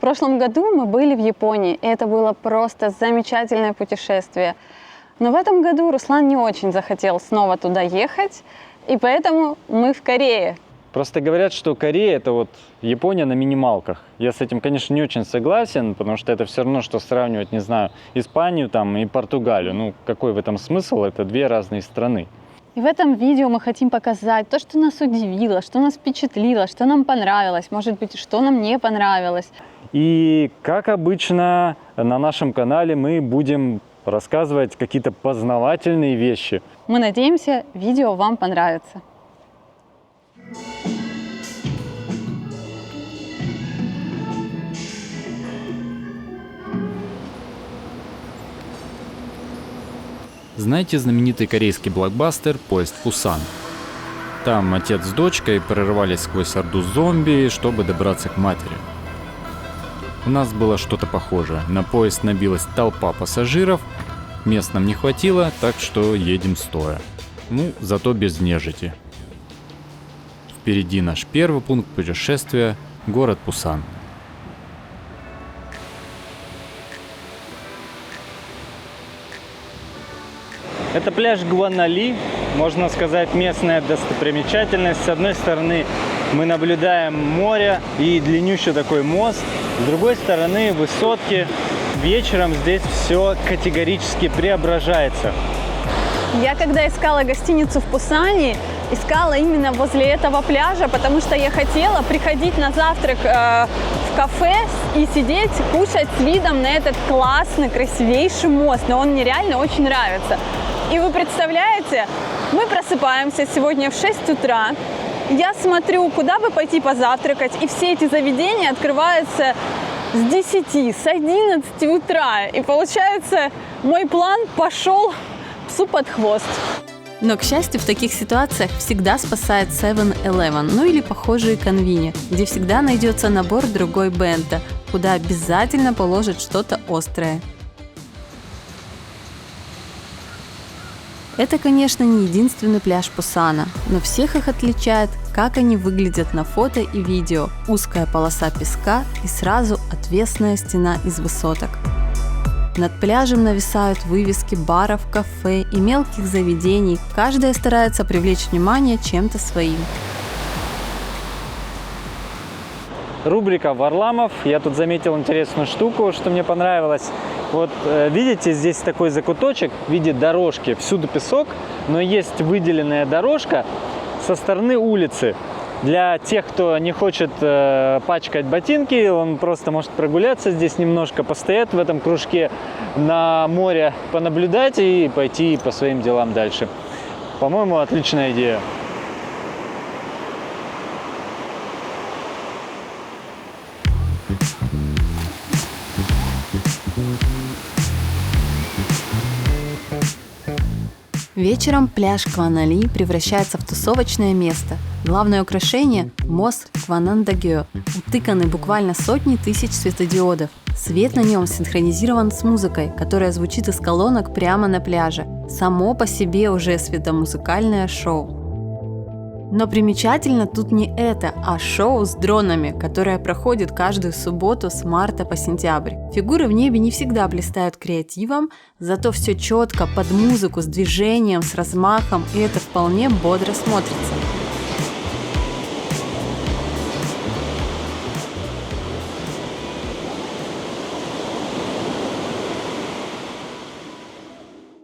прошлом году мы были в Японии, и это было просто замечательное путешествие. Но в этом году Руслан не очень захотел снова туда ехать, и поэтому мы в Корее. Просто говорят, что Корея – это вот Япония на минималках. Я с этим, конечно, не очень согласен, потому что это все равно, что сравнивать, не знаю, Испанию там и Португалию. Ну, какой в этом смысл? Это две разные страны. И в этом видео мы хотим показать то, что нас удивило, что нас впечатлило, что нам понравилось, может быть, что нам не понравилось. И, как обычно, на нашем канале мы будем рассказывать какие-то познавательные вещи. Мы надеемся, видео вам понравится. Знаете знаменитый корейский блокбастер «Поезд в Пусан»? Там отец с дочкой прорывались сквозь орду зомби, чтобы добраться к матери. У нас было что-то похожее. На поезд набилась толпа пассажиров, мест нам не хватило, так что едем стоя. Ну, зато без нежити. Впереди наш первый пункт путешествия – город Пусан. Это пляж Гванали, можно сказать, местная достопримечательность. С одной стороны мы наблюдаем море и длиннющий такой мост, с другой стороны высотки. Вечером здесь все категорически преображается. Я когда искала гостиницу в Пусане, искала именно возле этого пляжа, потому что я хотела приходить на завтрак в кафе и сидеть, кушать с видом на этот классный, красивейший мост. Но он мне реально очень нравится. И вы представляете, мы просыпаемся сегодня в 6 утра. Я смотрю, куда бы пойти позавтракать, и все эти заведения открываются с 10, с 11 утра. И получается, мой план пошел псу под хвост. Но, к счастью, в таких ситуациях всегда спасает 7-Eleven, ну или похожие конвини, где всегда найдется набор другой бенто, куда обязательно положат что-то острое. Это, конечно, не единственный пляж Пусана, но всех их отличает, как они выглядят на фото и видео. Узкая полоса песка и сразу отвесная стена из высоток. Над пляжем нависают вывески баров, кафе и мелких заведений. Каждая старается привлечь внимание чем-то своим. Рубрика Варламов. Я тут заметил интересную штуку, что мне понравилось. Вот видите, здесь такой закуточек в виде дорожки. Всюду песок, но есть выделенная дорожка со стороны улицы. Для тех, кто не хочет пачкать ботинки, он просто может прогуляться здесь немножко, постоять в этом кружке, на море понаблюдать и пойти по своим делам дальше. По-моему, отличная идея. Вечером пляж Гванали превращается в тусовочное место. Главное украшение – мост Гванандагё, утыканный буквально сотни тысяч светодиодов. Свет на нем синхронизирован с музыкой, которая звучит из колонок прямо на пляже. Само по себе уже светомузыкальное шоу. Но примечательно тут не это, а шоу с дронами, которое проходит каждую субботу с марта по сентябрь. Фигуры в небе не всегда блистают креативом, зато все четко, под музыку, с движением, с размахом, и это вполне бодро смотрится.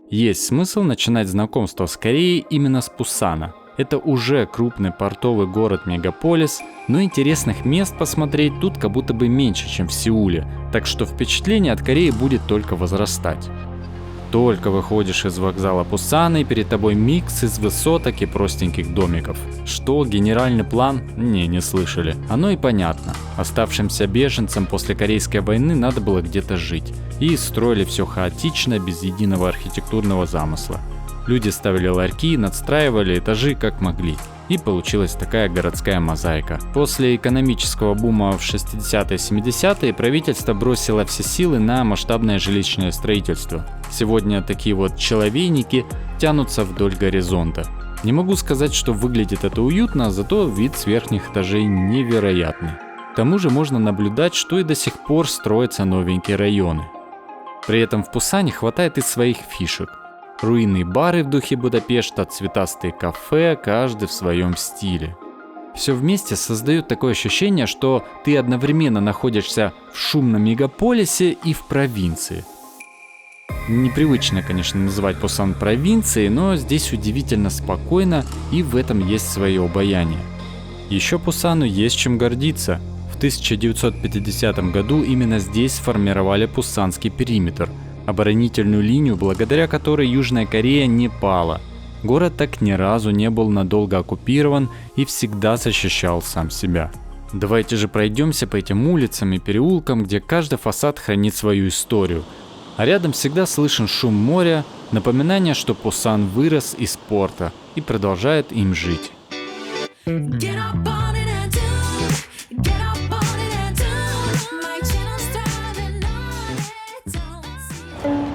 Есть смысл начинать знакомство с Кореей именно с Пусана. Это уже крупный портовый город-мегаполис, но интересных мест посмотреть тут как будто бы меньше, чем в Сеуле, так что впечатление от Кореи будет только возрастать. Только выходишь из вокзала Пусана, и перед тобой микс из высоток и простеньких домиков. Что, генеральный план? Не слышали. Оно и понятно. Оставшимся беженцам после Корейской войны надо было где-то жить. И строили все хаотично, без единого архитектурного замысла. Люди ставили ларьки, надстраивали этажи как могли. И получилась такая городская мозаика. После экономического бума в 60-70-е правительство бросило все силы на масштабное жилищное строительство. Сегодня такие вот человейники тянутся вдоль горизонта. Не могу сказать, что выглядит это уютно, зато вид с верхних этажей невероятный. К тому же можно наблюдать, что и до сих пор строятся новенькие районы. При этом в Пусане хватает и своих фишек. Руинные бары в духе Будапешта, цветастые кафе, каждый в своем стиле. Все вместе создает такое ощущение, что ты одновременно находишься в шумном мегаполисе и в провинции. Непривычно, конечно, называть Пусан провинцией, но здесь удивительно спокойно, и в этом есть свое обаяние. Еще Пусану есть чем гордиться. В 1950 году именно здесь сформировали Пусанский периметр, оборонительную линию, благодаря которой Южная Корея не пала. Город так ни разу не был надолго оккупирован и всегда защищал сам себя. Давайте же пройдемся по этим улицам и переулкам, где каждый фасад хранит свою историю. А рядом всегда слышен шум моря, напоминание, что Пусан вырос из порта и продолжает им жить.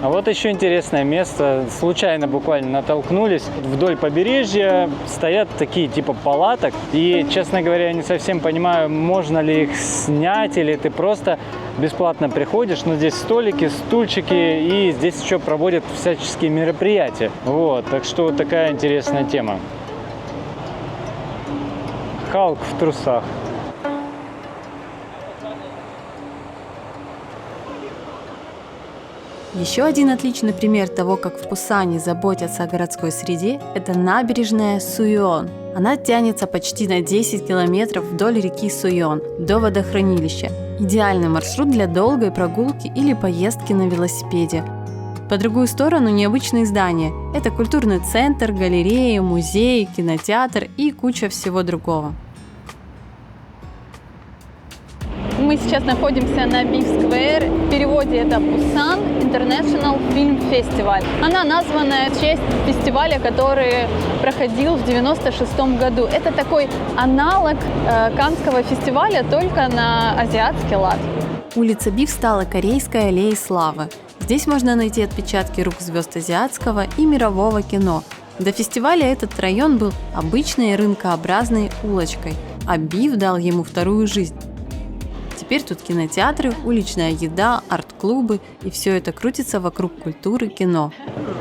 А вот еще интересное место, случайно буквально натолкнулись. Вдоль побережья стоят такие типа палаток. И, честно говоря, я не совсем понимаю, можно ли их снять, или ты просто бесплатно приходишь. Но здесь столики, стульчики, и здесь еще проводят всяческие мероприятия. Вот, так что вот такая интересная тема. Халк в трусах. Еще один отличный пример того, как в Пусане заботятся о городской среде, это набережная Суйон. Она тянется почти на 10 километров вдоль реки Суйон до водохранилища. Идеальный маршрут для долгой прогулки или поездки на велосипеде. По другую сторону необычные здания. Это культурный центр, галереи, музей, кинотеатр и куча всего другого. Мы сейчас находимся на Биф-сквер. В переводе это Пусан International Film Festival. Она названа в честь фестиваля, который проходил в 1996 году. Это такой аналог Каннского фестиваля, только на азиатский лад. Улица Биф стала корейской аллеей славы. Здесь можно найти отпечатки рук звезд азиатского и мирового кино. До фестиваля этот район был обычной рынкообразной улочкой, а Биф дал ему вторую жизнь. Теперь тут кинотеатры, уличная еда, арт-клубы, и все это крутится вокруг культуры кино.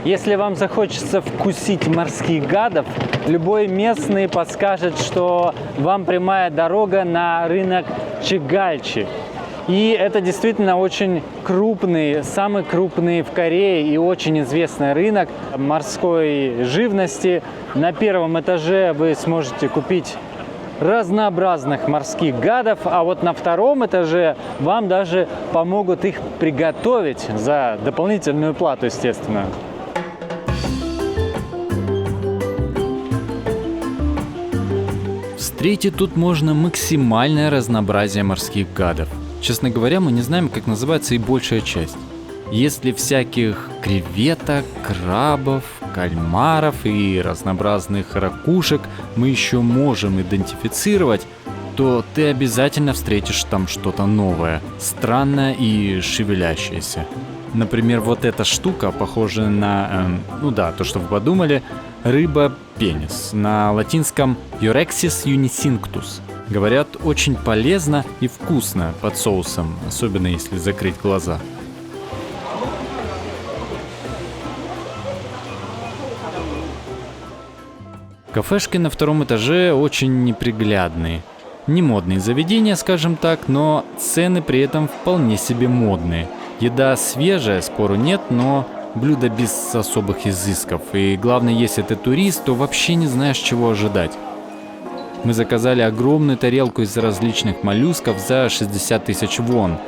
Если вам захочется вкусить морских гадов, любой местный подскажет, что вам прямая дорога на рынок Чигальчи. И это действительно очень крупный, самый крупный в Корее и очень известный рынок морской живности. На первом этаже вы сможете купить разнообразных морских гадов, а вот на втором этаже вам даже помогут их приготовить за дополнительную плату, естественно. Встретить тут можно максимальное разнообразие морских гадов. Честно говоря, мы не знаем, как называется и большая часть. Если всяких креветок, крабов, кальмаров и разнообразных ракушек мы еще можем идентифицировать, то ты обязательно встретишь там что-то новое, странное и шевелящееся. Например, вот эта штука похожа на, то, что вы подумали, рыба-пенис. На латинском Eurexis unicinctus. Говорят, очень полезно и вкусно под соусом, особенно если закрыть глаза. Кафешки на втором этаже очень неприглядные. Не модные заведения, скажем так, но цены при этом вполне себе модные. Еда свежая, спору нет, но блюдо без особых изысков. И главное, если ты турист, то вообще не знаешь, чего ожидать. Мы заказали огромную тарелку из различных моллюсков за 60 тысяч вон.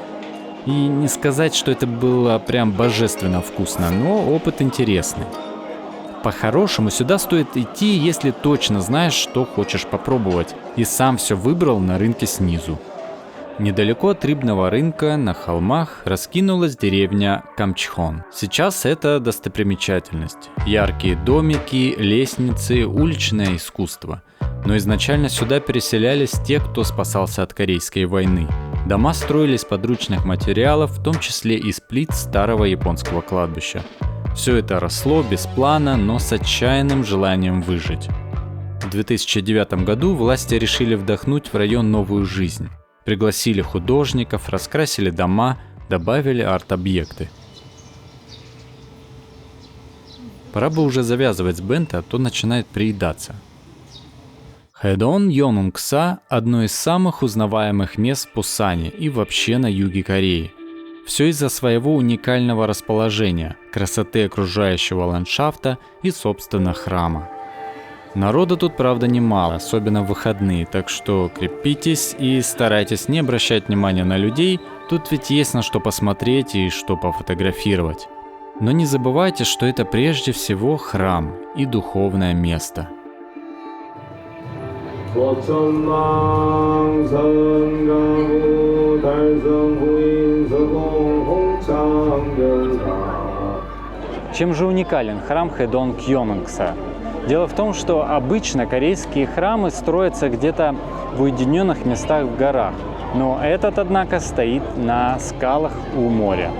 И не сказать, что это было прям божественно вкусно, но опыт интересный. По-хорошему сюда стоит идти, если точно знаешь, что хочешь попробовать, и сам все выбрал на рынке снизу. Недалеко от рыбного рынка на холмах раскинулась деревня Камчхон. Сейчас это достопримечательность. Яркие домики, лестницы, уличное искусство. Но изначально сюда переселялись те, кто спасался от Корейской войны. Дома строились из подручных материалов, в том числе из плит старого японского кладбища. Все это росло без плана, но с отчаянным желанием выжить. В 2009 году власти решили вдохнуть в район новую жизнь. Пригласили художников, раскрасили дома, добавили арт-объекты. Пора бы уже завязывать с Бенте, а то начинает приедаться. Хэдон Йонунгса – одно из самых узнаваемых мест в Пусане и вообще на юге Кореи. Все из-за своего уникального расположения, красоты окружающего ландшафта и, собственно, храма. Народа тут, правда, немало, особенно в выходные, так что крепитесь и старайтесь не обращать внимания на людей, тут ведь есть на что посмотреть и что пофотографировать. Но не забывайте, что это прежде всего храм и духовное место. Чем же уникален храм Хэдон Йонунгса? Дело в том, что обычно корейские храмы строятся где-то в уединенных местах в горах, но этот, однако, стоит на скалах у моря.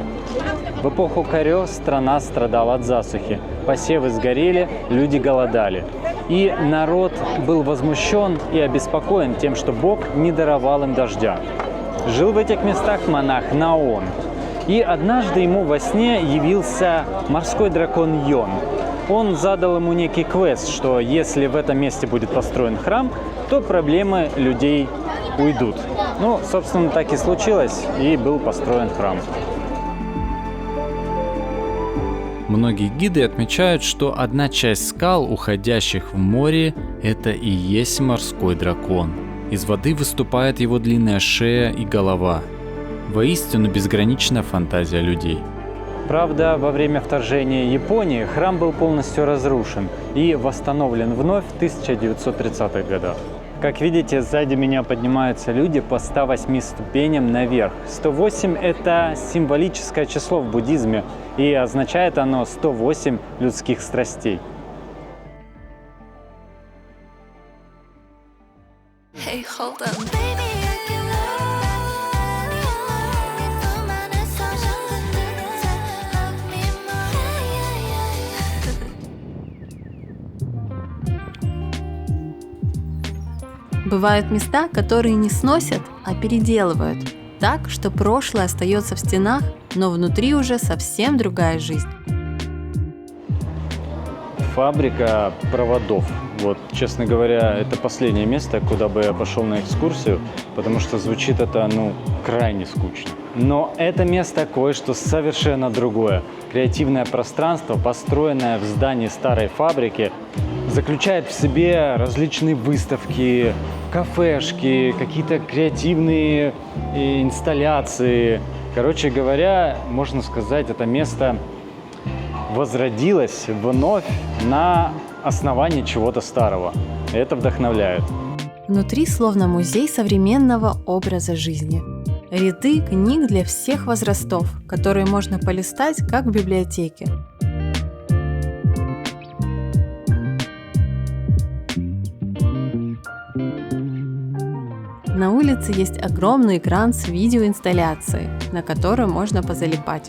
В эпоху Корё страна страдала от засухи, посевы сгорели, люди голодали. И народ был возмущен и обеспокоен тем, что Бог не даровал им дождя. Жил в этих местах монах Наон. И однажды ему во сне явился морской дракон Йон. Он задал ему некий квест, что если в этом месте будет построен храм, то проблемы людей уйдут. Ну, собственно, так и случилось, и был построен храм. Многие гиды отмечают, что одна часть скал, уходящих в море, это и есть морской дракон. Из воды выступает его длинная шея и голова. Воистину безграничная фантазия людей. Правда, во время вторжения Японии храм был полностью разрушен и восстановлен вновь в 1930-х годах. Как видите, сзади меня поднимаются люди по 108 ступеням наверх. 108 – это символическое число в буддизме, и означает оно 108 людских страстей. Hey, hold up. Baby, I can love me more. Бывают места, которые не сносят, а переделывают, так, что прошлое остается в стенах, но внутри уже совсем другая жизнь. Фабрика проводов. Вот, честно говоря, это последнее место, куда бы я пошел на экскурсию, потому что звучит это, крайне скучно. Но это место кое-что совершенно другое. Креативное пространство, построенное в здании старой фабрики, заключает в себе различные выставки, кафешки, какие-то креативные инсталляции. Короче говоря, можно сказать, это место возродилось вновь на основании чего-то старого. Это вдохновляет. Внутри словно музей современного образа жизни. Ряды книг для всех возрастов, которые можно полистать, как в библиотеке. На улице есть огромный экран с видеоинсталляцией, на которую можно позалипать.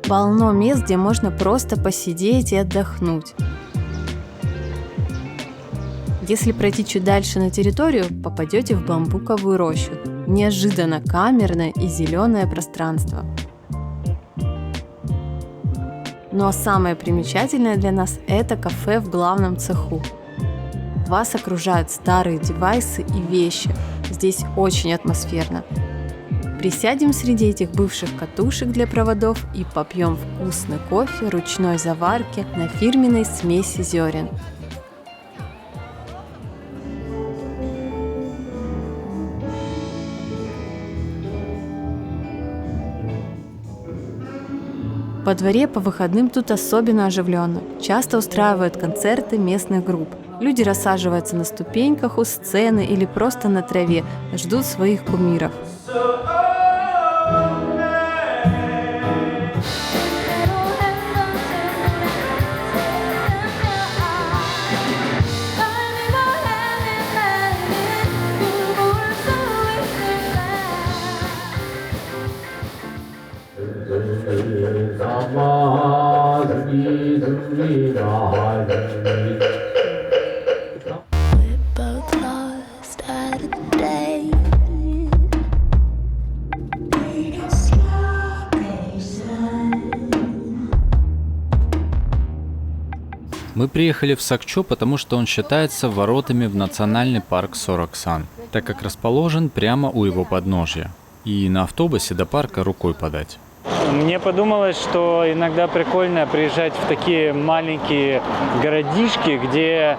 Полно мест, где можно просто посидеть и отдохнуть. Если пройти чуть дальше на территорию, попадете в бамбуковую рощу. Неожиданно камерное и зеленое пространство. Ну а самое примечательное для нас – это кафе в главном цеху. Вас окружают старые девайсы и вещи. Здесь очень атмосферно. Присядем среди этих бывших катушек для проводов и попьем вкусный кофе ручной заварки на фирменной смеси зерен. Во дворе по выходным тут особенно оживленно. Часто устраивают концерты местных групп. Люди рассаживаются на ступеньках у сцены или просто на траве, ждут своих кумиров. Мы приехали в Сокчо, потому что он считается воротами в национальный парк Сороксан, так как расположен прямо у его подножья. И на автобусе до парка рукой подать. Мне подумалось, что иногда прикольно приезжать в такие маленькие городишки, где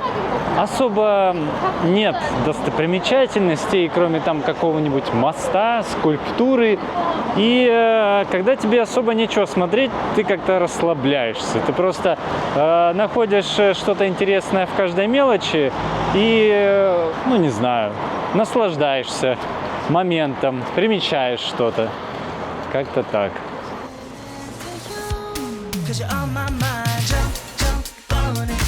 особо нет достопримечательностей, кроме там какого-нибудь моста, скульптуры. И когда тебе особо нечего смотреть, ты как-то расслабляешься. Ты просто находишь что-то интересное в каждой мелочи и, ну не знаю, наслаждаешься моментом, примечаешь что-то. Как-то так. Cause you're on my mind, jump on it.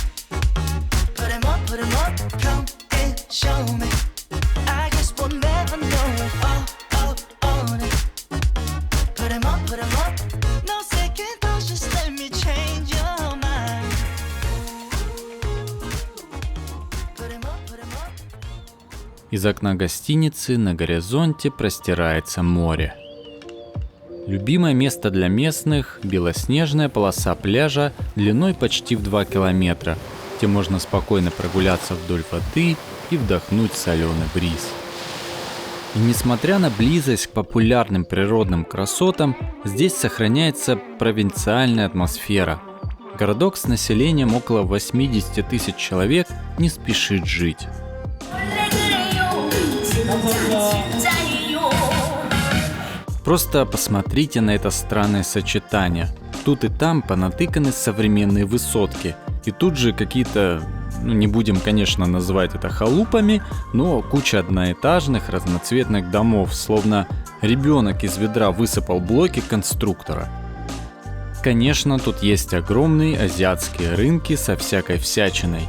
Put 'em up, come and show me. I guess we'll never know it, all on it. Put 'em up, no second thoughts, just let me change your mind. Put 'em up. Из окна гостиницы на горизонте простирается море. Любимое место для местных – белоснежная полоса пляжа длиной почти в 2 километра, где можно спокойно прогуляться вдоль воды и вдохнуть соленый бриз. И несмотря на близость к популярным природным красотам, здесь сохраняется провинциальная атмосфера. Городок с населением около 80 тысяч человек не спешит жить. Просто посмотрите на это странное сочетание. Тут и там понатыканы современные высотки. И тут же какие-то, не будем, конечно, называть это халупами, но куча одноэтажных разноцветных домов, словно ребенок из ведра высыпал блоки конструктора. Конечно, тут есть огромные азиатские рынки со всякой всячиной.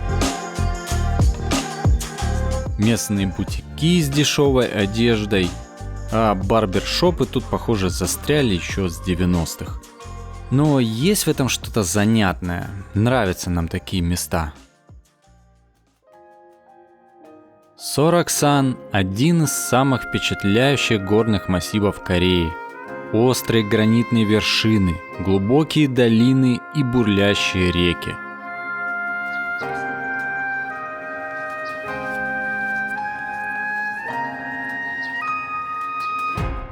Местные бутики с дешевой одеждой. А барбершопы тут, похоже, застряли еще с 90-х. Но есть в этом что-то занятное. Нравятся нам такие места. Сороксан – один из самых впечатляющих горных массивов Кореи. Острые гранитные вершины, глубокие долины и бурлящие реки.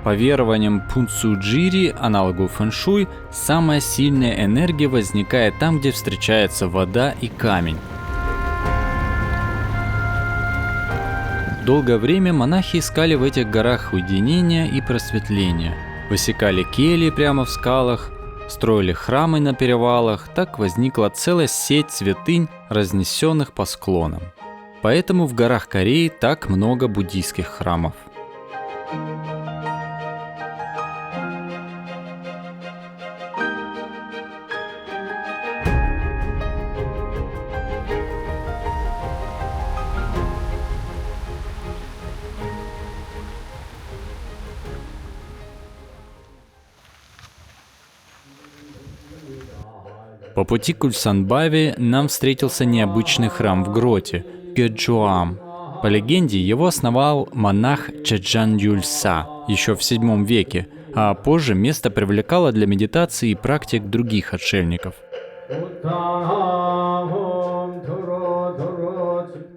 По верованиям Пунсуджири, аналогу фэншуй, самая сильная энергия возникает там, где встречается вода и камень. Долгое время монахи искали в этих горах уединения и просветления. Высекали кельи прямо в скалах, строили храмы на перевалах, так возникла целая сеть святынь, разнесенных по склонам. Поэтому в горах Кореи так много буддийских храмов. По пути к Ульсанбаве нам встретился необычный храм в гроте – Гёджоам. По легенде, его основал монах Чеджан Юльса еще в 7 веке, а позже место привлекало для медитации и практик других отшельников.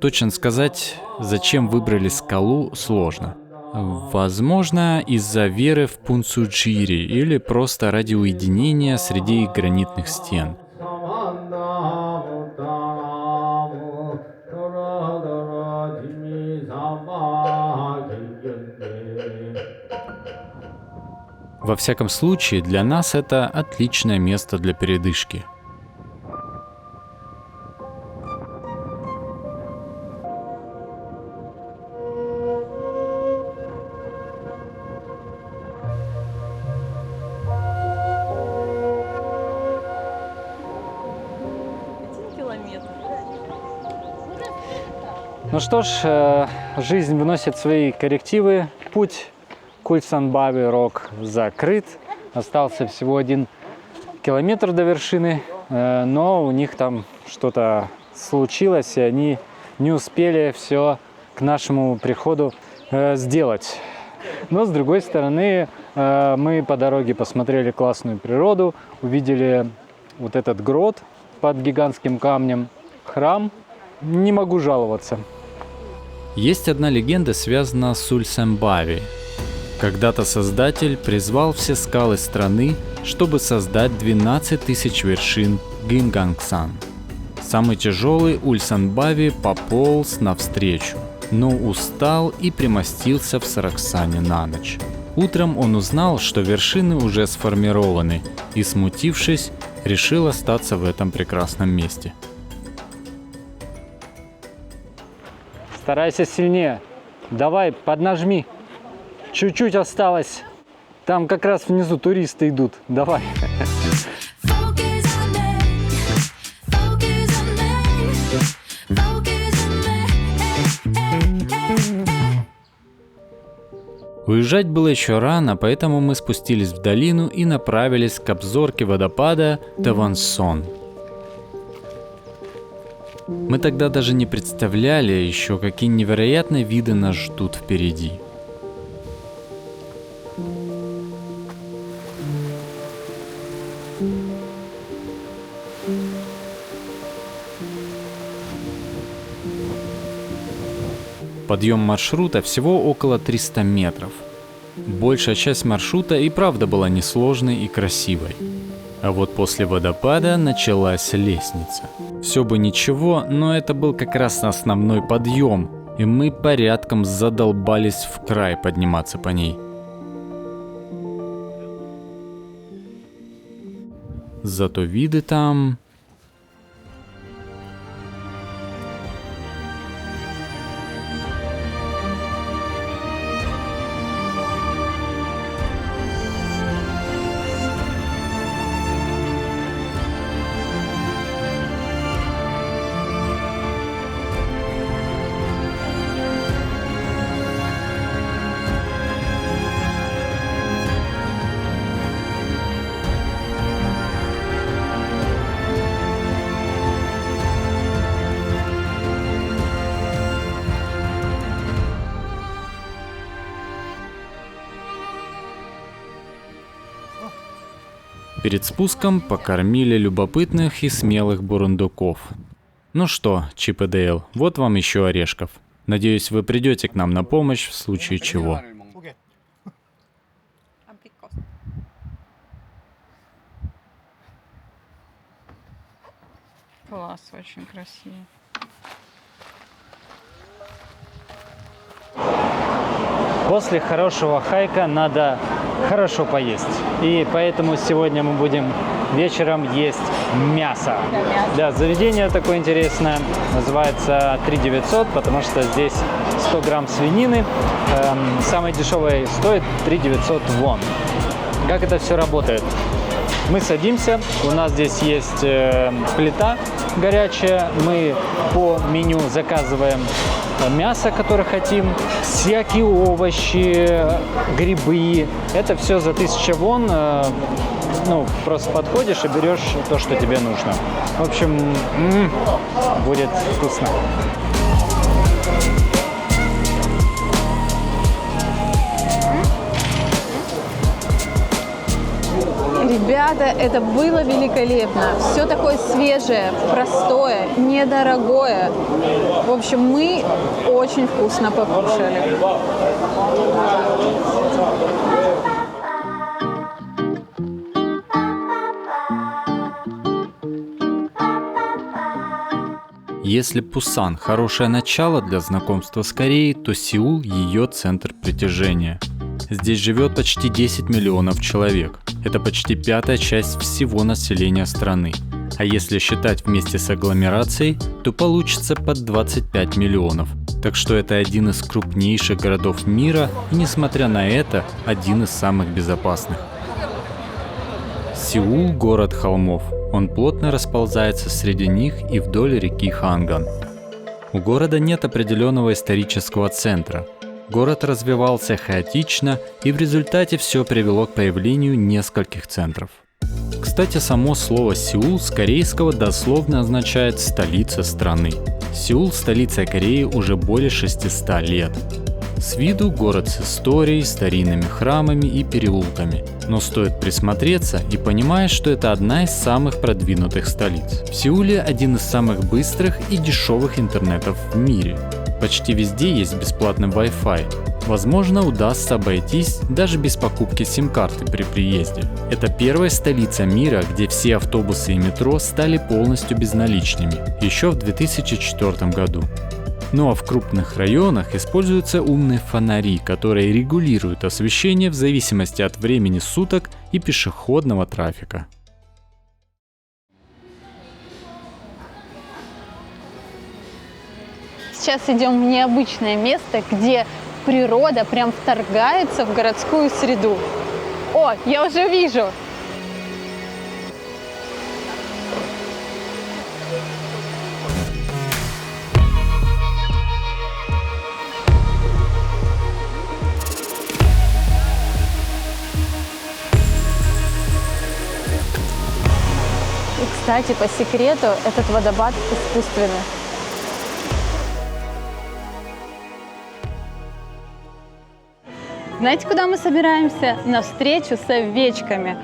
Точно сказать, зачем выбрали скалу, сложно. Возможно, из-за веры в Пунсуджири или просто ради уединения среди гранитных стен. Во всяком случае, для нас это отличное место для передышки. Ну что ж, жизнь вносит свои коррективы. Путь к Ульсанбаве Рок закрыт. Остался всего 1 километр до вершины, но у них там что-то случилось, и они не успели все к нашему приходу сделать. Но с другой стороны, мы по дороге посмотрели классную природу, увидели вот этот грот под гигантским камнем. храм. Не могу жаловаться. Есть одна легенда, связанная с Ульсанбави. Когда-то создатель призвал все скалы страны, чтобы создать 12 тысяч вершин Гимгангсан. Самый тяжелый Ульсанбави пополз навстречу, но устал и примостился в Сараксане на ночь. Утром он узнал, что вершины уже сформированы, и, смутившись, решил остаться в этом прекрасном месте. Старайся сильнее. Давай, поднажми. Чуть-чуть осталось. Там как раз внизу туристы идут. Давай. Focus on me. Focus on me. Focus on me. Уезжать было еще рано, поэтому мы спустились в долину и направились к обзорке водопада Тавансон. Мы тогда даже не представляли еще, какие невероятные виды нас ждут впереди. Подъем маршрута всего около 300 метров. Большая часть маршрута и правда была несложной и красивой. А вот после водопада началась лестница. Все бы ничего, но это был как раз основной подъем, и мы порядком задолбались в край подниматься по ней. Зато виды там... Перед спуском покормили любопытных и смелых бурундуков. Ну что, Чип и Дейл, вот вам еще орешков. Надеюсь, вы придете к нам на помощь в случае чего. Класс, очень красиво. После хорошего хайка надо хорошо поесть. И поэтому сегодня мы будем вечером есть мясо. Да, заведение такое интересное. Называется 3900, потому что здесь 100 грамм свинины. Самый дешевый стоит 3900 вон. Как это все работает? Мы садимся, у нас здесь есть плита горячая, мы по меню заказываем мясо, которое хотим, всякие овощи, грибы. Это все за 1000 вон. Ну, просто подходишь и берешь то, что тебе нужно. В общем, будет вкусно. Ребята, это было великолепно. Все такое свежее, простое, недорогое. В общем, мы очень вкусно покушали. Если Пусан – хорошее начало для знакомства с Кореей, то Сеул – ее центр притяжения. Здесь живет почти 10 миллионов человек. Это почти 1/5 часть всего населения страны. А если считать вместе с агломерацией, то получится под 25 миллионов. Так что это один из крупнейших городов мира и, несмотря на это, один из самых безопасных. Сеул – город холмов. Он плотно расползается среди них и вдоль реки Ханган. У города нет определенного исторического центра. Город развивался хаотично, и в результате все привело к появлению нескольких центров. Кстати, само слово «Сеул» с корейского дословно означает «столица страны». Сеул – столица Кореи уже более 600 лет. С виду город с историей, старинными храмами и переулками. Но стоит присмотреться и понимаешь, что это одна из самых продвинутых столиц. В Сеуле один из самых быстрых и дешевых интернетов в мире. Почти везде есть бесплатный Wi-Fi. Возможно, удастся обойтись даже без покупки сим-карты при приезде. Это первая столица мира, где все автобусы и метро стали полностью безналичными, еще в 2004 году. Ну а в крупных районах используются умные фонари, которые регулируют освещение в зависимости от времени суток и пешеходного трафика. Сейчас идем в необычное место, где природа прям вторгается в городскую среду. О, я уже вижу! И, кстати, по секрету, этот водопад искусственный. Знаете, куда мы собираемся? На встречу с овечками.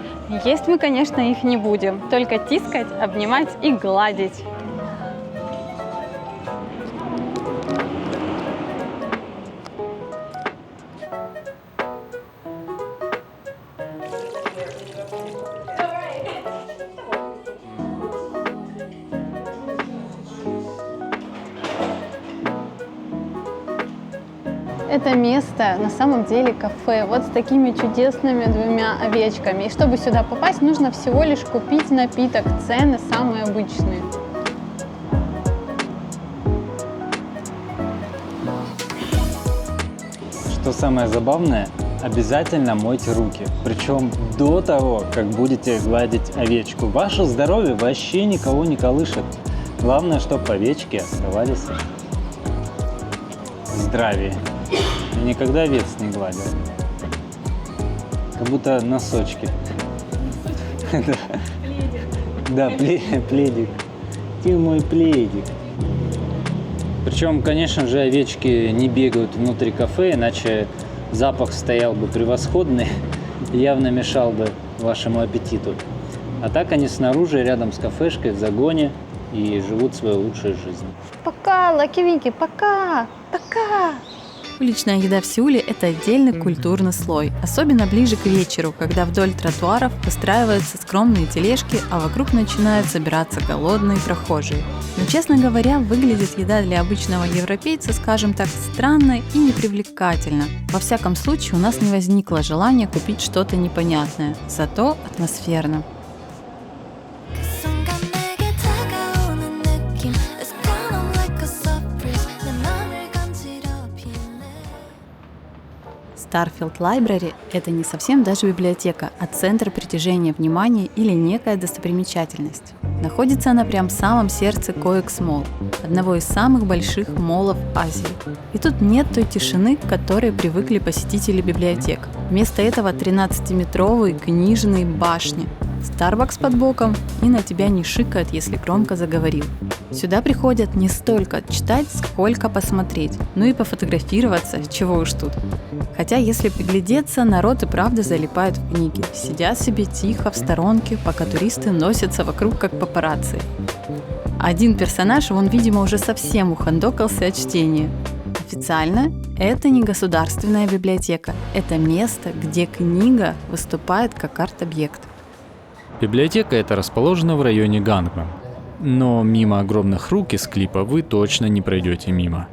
Есть мы, конечно, их не будем. Только тискать, обнимать и гладить. Это место на самом деле кафе, вот с такими чудесными двумя овечками. И чтобы сюда попасть, нужно всего лишь купить напиток. Цены самые обычные. Что самое забавное, обязательно мойте руки. Причем до того, как будете гладить овечку. Ваше здоровье вообще никого не колышет. Главное, чтобы овечки оставались в здравии. Я никогда овец не гладил. Как будто носочки. Да, пледик. Ты мой пледик. Причем, конечно же, овечки не бегают внутри кафе, иначе запах стоял бы превосходный и явно мешал бы вашему аппетиту. А так они снаружи, рядом с кафешкой, в загоне и живут свою лучшую жизнь. Пока, Лаки-Вики, пока! Пока! Уличная еда в Сеуле – это отдельный культурный слой, особенно ближе к вечеру, когда вдоль тротуаров выстраиваются скромные тележки, а вокруг начинают собираться голодные прохожие. Но, честно говоря, выглядит еда для обычного европейца, скажем так, странно и непривлекательно. Во всяком случае, у нас не возникло желания купить что-то непонятное, зато атмосферно. 그 순간 내게 다가오는 느낌 It's gone like a surprise 내 맘을 간지럽히네 Starfield Library – это не совсем даже библиотека, а центр притяжения внимания или некая достопримечательность. Находится она прямо в самом сердце Коекс Молл, одного из самых больших моллов Азии. И тут нет той тишины, к которой привыкли посетители библиотек. Вместо этого 13-метровые книжные башни, Starbucks под боком и на тебя не шикает, если громко заговорил. Сюда приходят не столько читать, сколько посмотреть, ну и пофотографироваться, чего уж тут. Хотя, если приглядеться, народ и правда залипает в книги, сидят себе тихо в сторонке, пока туристы носятся вокруг как папарацци. Один персонаж, он, видимо, уже совсем ухандокался от чтения. Официально это не государственная библиотека, это место, где книга выступает как арт-объект. Библиотека эта расположена в районе Гангнам. Но мимо огромных рук из клипа вы точно не пройдете мимо.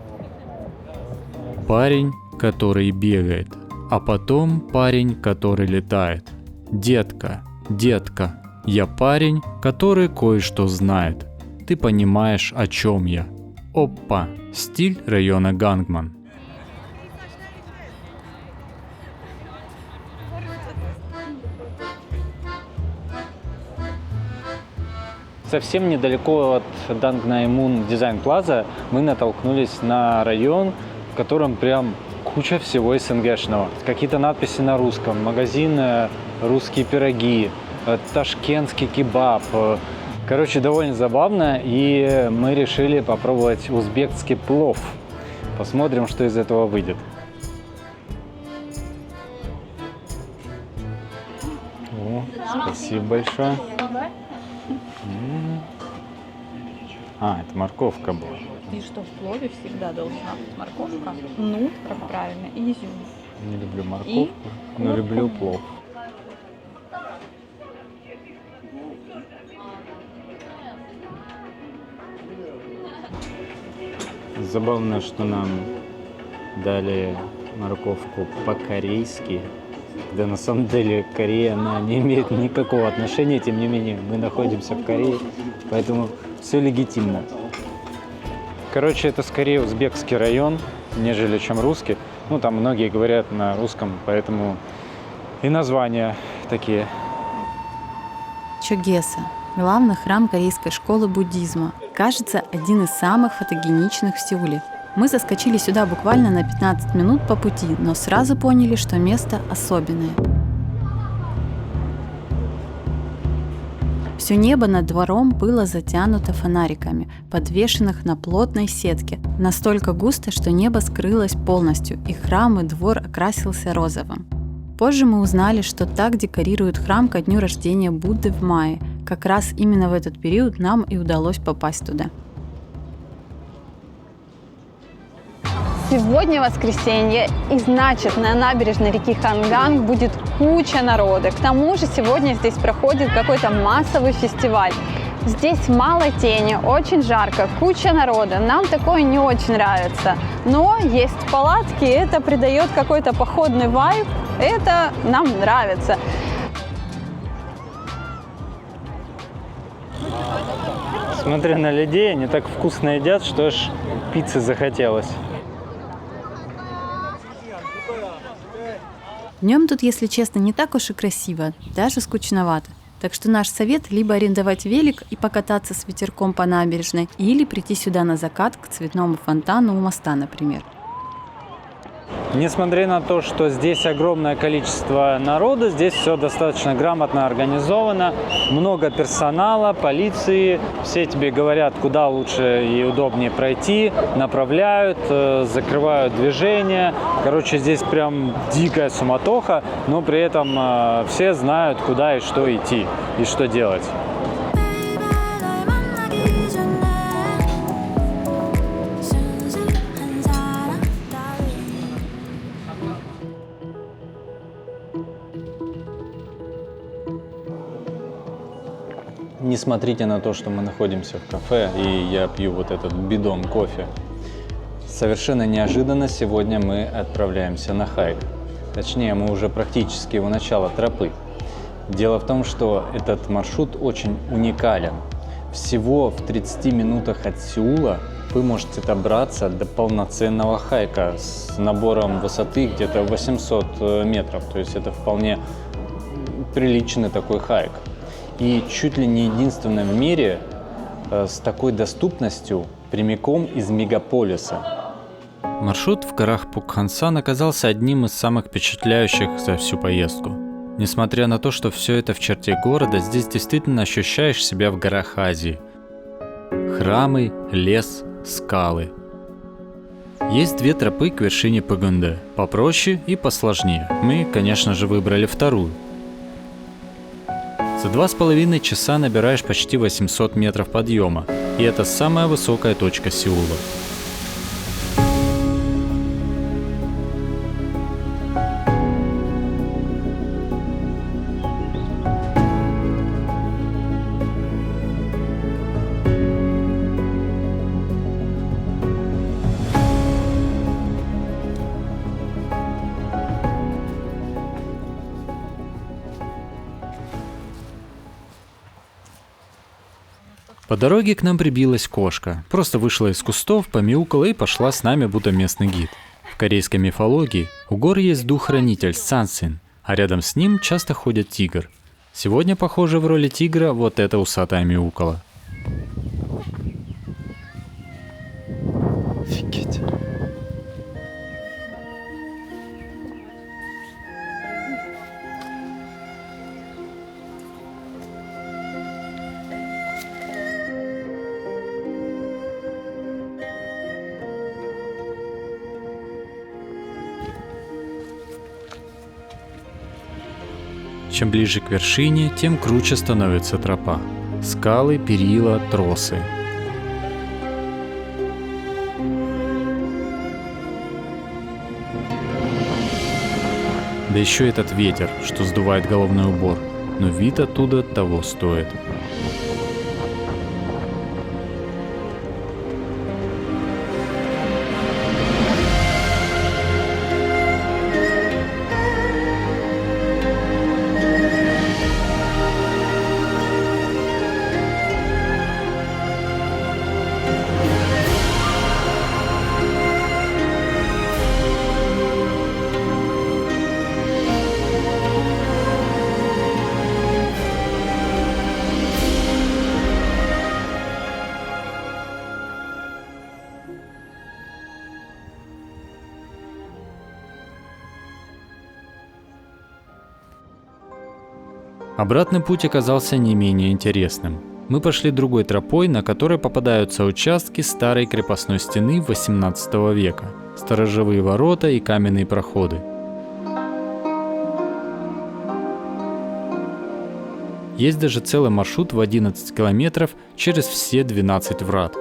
Парень, который бегает, а потом парень, который летает. Детка, детка, я парень, который кое-что знает. Ты понимаешь, о чем я. Опа, стиль района Гангман. Совсем недалеко от Дангнаймун Дизайн Плаза мы натолкнулись на район, в котором прям куча всего СНГшного. Какие-то надписи на русском, магазин «Русские пироги», ташкентский кебаб. Короче, довольно забавно, и мы решили попробовать узбекский плов. Посмотрим, что из этого выйдет. Спасибо большое. А, это морковка была. И что в плове всегда должна быть морковка, нут, как правильно, и изюм. Не люблю морковку, но люблю плов. Забавно, что нам дали морковку по-корейски, когда на самом деле Корея, она не имеет никакого отношения, тем не менее мы находимся в Корее, поэтому все легитимно. Короче, это скорее узбекский район, нежели чем русский. Ну, там многие говорят на русском, поэтому и названия такие. Чогеса – главный храм корейской школы буддизма. Кажется, один из самых фотогеничных в Сеуле. Мы заскочили сюда буквально на 15 минут по пути, но сразу поняли, что место особенное. Все небо над двором было затянуто фонариками, подвешенных на плотной сетке, настолько густо, что небо скрылось полностью, и храм и двор окрасился розовым. Позже мы узнали, что так декорируют храм ко дню рождения Будды в мае. Как раз именно в этот период нам и удалось попасть туда. Сегодня воскресенье, и значит, на набережной реки Ханганг будет куча народа. К тому же сегодня здесь проходит какой-то массовый фестиваль. Здесь мало тени, очень жарко, куча народа. Нам такое не очень нравится. Но есть палатки, это придает какой-то походный вайб. Это нам нравится. Смотря на людей, они так вкусно едят, что аж пиццы захотелось. Днем тут, если честно, не так уж и красиво, даже скучновато. Так что наш совет – либо арендовать велик и покататься с ветерком по набережной, или прийти сюда на закат к цветному фонтану у моста, например. Несмотря на то, что здесь огромное количество народа, здесь все достаточно грамотно организовано, много персонала, полиции, все тебе говорят, куда лучше и удобнее пройти, направляют, закрывают движение. Короче, здесь прям дикая суматоха, но при этом все знают, куда и что идти, и что делать. 널 만나기 전에 순수한 사람 따위 Не смотрите на то, что мы находимся в кафе, и я пью вот этот бидон кофе. Совершенно неожиданно сегодня мы отправляемся на хайк. Точнее, мы уже практически у начала тропы. Дело в том, что этот маршрут очень уникален. Всего в 30 минутах от Сеула вы можете добраться до полноценного хайка с набором высоты где-то 800 метров. То есть это вполне приличный такой хайк. И чуть ли не единственный в мире с такой доступностью прямиком из мегаполиса. Маршрут в горах Пукхансан оказался одним из самых впечатляющих за всю поездку. Несмотря на то, что все это в черте города, здесь действительно ощущаешь себя в горах Азии. Храмы, лес, скалы. Есть две тропы к вершине Пэгонде, попроще и посложнее. Мы, конечно же, выбрали вторую. За 2,5 часа набираешь почти 800 метров подъема, и это самая высокая точка Сеула. По дороге к нам прибилась кошка, просто вышла из кустов, помяукала и пошла с нами, будто местный гид. В корейской мифологии у гор есть дух-хранитель Сансин, а рядом с ним часто ходит тигр. Сегодня, похоже, в роли тигра вот эта усатая мяукала. Офигеть. Чем ближе к вершине, тем круче становится тропа. Скалы, перила, тросы. Да еще этот ветер, что сдувает головной убор, но вид оттуда того стоит. Обратный путь оказался не менее интересным. Мы пошли другой тропой, на которой попадаются участки старой крепостной стены XVIII века, сторожевые ворота и каменные проходы. Есть даже целый маршрут в 11 километров через все 12 врат.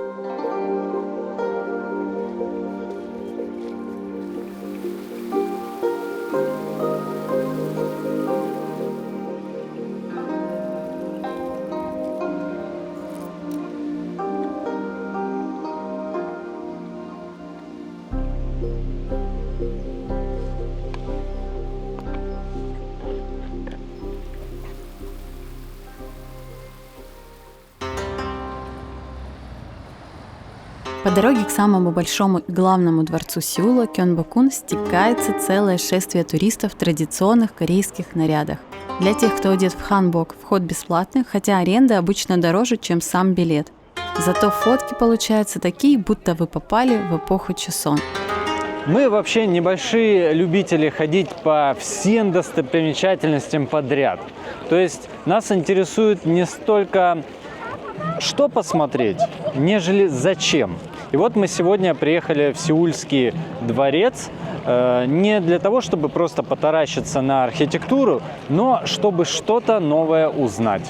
По дороге к самому большому и главному дворцу Сеула, Кёнбокун, стекается целое шествие туристов в традиционных корейских нарядах. Для тех, кто одет в ханбок, вход бесплатный, хотя аренда обычно дороже, чем сам билет. Зато фотки получаются такие, будто вы попали в эпоху Чосон. Мы вообще небольшие любители ходить по всем достопримечательностям подряд. То есть нас интересует не столько что посмотреть, нежели зачем. И вот мы сегодня приехали в Сеульский дворец не для того, чтобы просто потаращиться на архитектуру, но чтобы что-то новое узнать.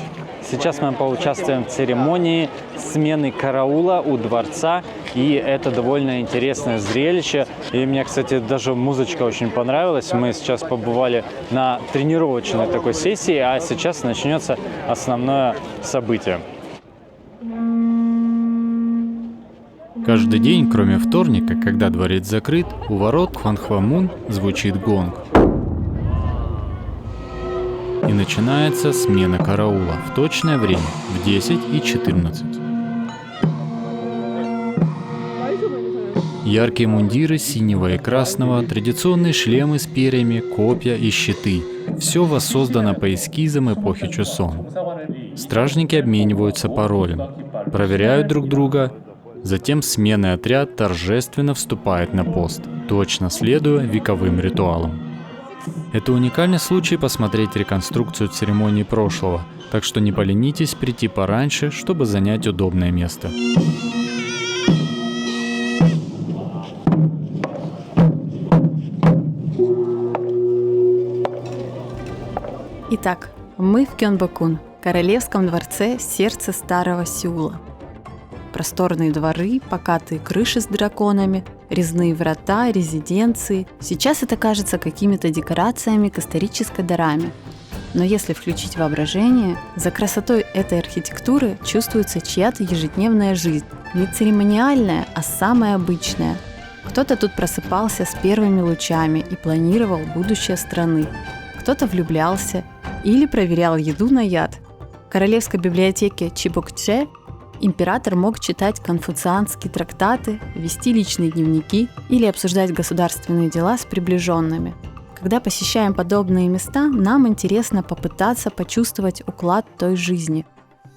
Сейчас мы поучаствуем в церемонии смены караула у дворца, и это довольно интересное зрелище. И мне, кстати, даже музычка очень понравилась. Мы сейчас побывали на тренировочной такой сессии, а сейчас начнется основное событие. Каждый день, кроме вторника, когда дворец закрыт, у ворот Хванхвамун звучит гонг. И начинается смена караула в точное время в 10:14. Яркие мундиры синего и красного, традиционные шлемы с перьями, копья и щиты – все воссоздано по эскизам эпохи Чосон. Стражники обмениваются паролем, проверяют друг друга. Затем сменный отряд торжественно вступает на пост, точно следуя вековым ритуалам. Это уникальный случай посмотреть реконструкцию церемонии прошлого, так что не поленитесь прийти пораньше, чтобы занять удобное место. Итак, мы в Кёнбокун, королевском дворце в сердце старого Сеула. Просторные дворы, покатые крыши с драконами, резные врата, резиденции. Сейчас это кажется какими-то декорациями к исторической драме. Но если включить воображение, за красотой этой архитектуры чувствуется чья-то ежедневная жизнь. Не церемониальная, а самая обычная. Кто-то тут просыпался с первыми лучами и планировал будущее страны. Кто-то влюблялся или проверял еду на яд. В королевской библиотеке Чибокче император мог читать конфуцианские трактаты, вести личные дневники или обсуждать государственные дела с приближенными. Когда посещаем подобные места, нам интересно попытаться почувствовать уклад той жизни.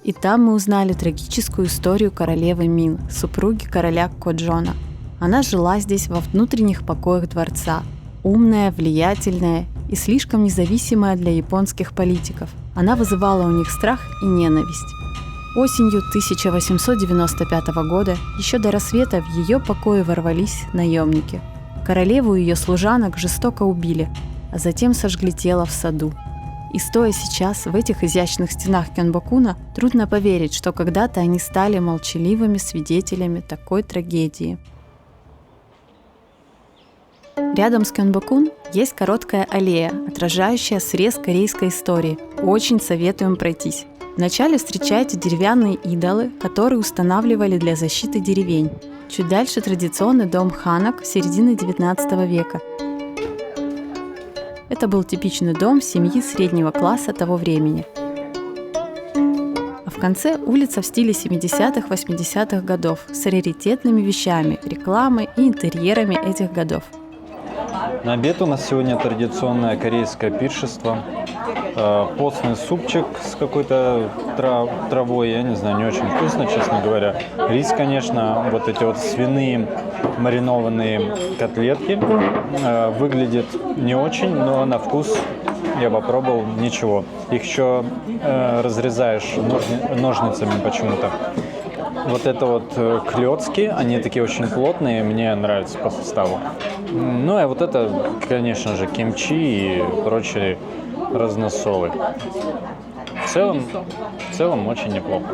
И там мы узнали трагическую историю королевы Мин, супруги короля Коджона. Она жила здесь во внутренних покоях дворца. Умная, влиятельная и слишком независимая для японских политиков. Она вызывала у них страх и ненависть. Осенью 1895 года, еще до рассвета, в ее покои ворвались наемники. Королеву и ее служанок жестоко убили, а затем сожгли тело в саду. И стоя сейчас в этих изящных стенах Кёнбокуна, трудно поверить, что когда-то они стали молчаливыми свидетелями такой трагедии. Рядом с Кёнбокун есть короткая аллея, отражающая срез корейской истории. Очень советуем пройтись. Вначале встречаете деревянные идолы, которые устанавливали для защиты деревень. Чуть дальше традиционный дом ханок середины XIX века. Это был типичный дом семьи среднего класса того времени. А в конце улица в стиле 70-х, 80-х годов с раритетными вещами, рекламой и интерьерами этих годов. На обед у нас сегодня традиционное корейское пиршество. Постный супчик с какой-то травой, я не знаю, не очень вкусно, честно говоря. Рис, конечно, вот эти вот свиные маринованные котлетки. Выглядит не очень, но на вкус я попробовал, ничего. Их еще разрезаешь ножницами почему-то. Вот это вот клёцки, они такие очень плотные, мне нравятся по составу. Ну и вот это, конечно же, кимчи и прочие разносолы. В целом очень неплохо.